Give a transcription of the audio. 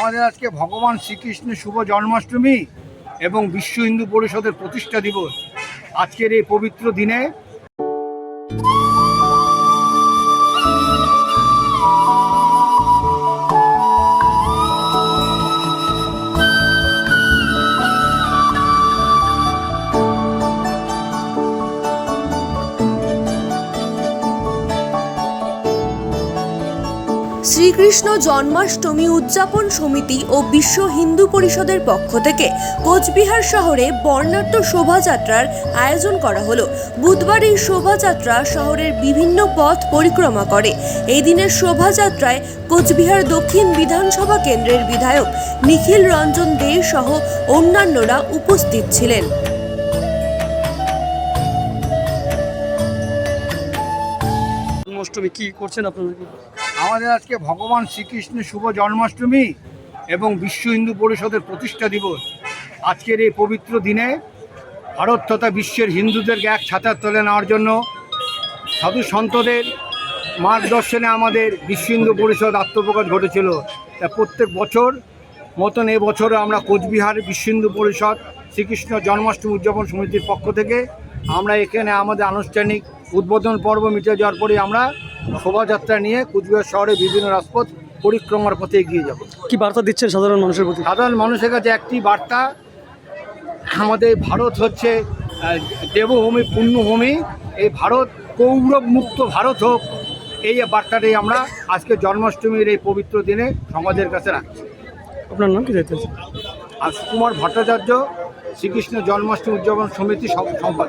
আমাদের আজকে ভগবান শ্রীকৃষ্ণের শুভ জন্মাষ্টমী এবং বিশ্ব হিন্দু পরিষদের প্রতিষ্ঠা দিবস। আজকের এই পবিত্র দিনে শ্রীকৃষ্ণ জন্মাষ্টমী উদযাপন সমিতি ও বিশ্ব হিন্দু পরিষদের পক্ষ থেকে কোচবিহার শহরে বর্ণাঢ্য শোভাযাত্রার আয়োজন করা হলো। বুধবার এই শোভাযাত্রা শহরের বিভিন্ন পথ পরিক্রমা করে। এই দিনের শোভাযাত্রায় কোচবিহার দক্ষিণ বিধানসভা কেন্দ্রের বিধায়ক নিখিল রঞ্জন দে সহ অন্যান্যরা উপস্থিত ছিলেন। জন্মাষ্টমী কি করছেন আপনারা? আমাদের আজকে ভগবান শ্রীকৃষ্ণের শুভ জন্মাষ্টমী এবং বিশ্ব হিন্দু পরিষদের প্রতিষ্ঠা দিবস। আজকের এই পবিত্র দিনে ভারত তথা বিশ্বের হিন্দুদেরকে এক ছাতার তলে নেওয়ার জন্য সাধু সন্তদের মার্গদর্শনে আমাদের বিশ্ব হিন্দু পরিষদ আত্মপ্রকাশ ঘটেছিল। তা প্রত্যেক বছর মতন এবছরও আমরা কোচবিহার বিশ্ব হিন্দু পরিষদ শ্রীকৃষ্ণ জন্মাষ্টমী উদযাপন সমিতির পক্ষ থেকে আমরা এখানে আমাদের আনুষ্ঠানিক উদ্বোধন পর্ব মিটে যাওয়ার পরে আমরা শোভাযাত্রা নিয়ে কোচবিহার শহরে বিভিন্ন রাজপথ পরিক্রমার পথে এগিয়ে যাব। কি বার্তা দিচ্ছেন সাধারণ মানুষের প্রতি? সাধারণ মানুষের কাছে একটি বার্তা, আমাদের ভারত হচ্ছে দেবভূমি, পুণ্যভূমি। এই ভারত কৌরব মুক্ত ভারত হোক, এই বার্তাটাই আমরা আজকে জন্মাষ্টমীর এই পবিত্র দিনে সমাজের কাছে রাখছি। আপনার নাম কি দেখতেছেন? আর সুকুমার ভট্টাচার্য, শ্রীকৃষ্ণ জন্মাষ্টমী উদযাপন সমিতি সম্পাদক।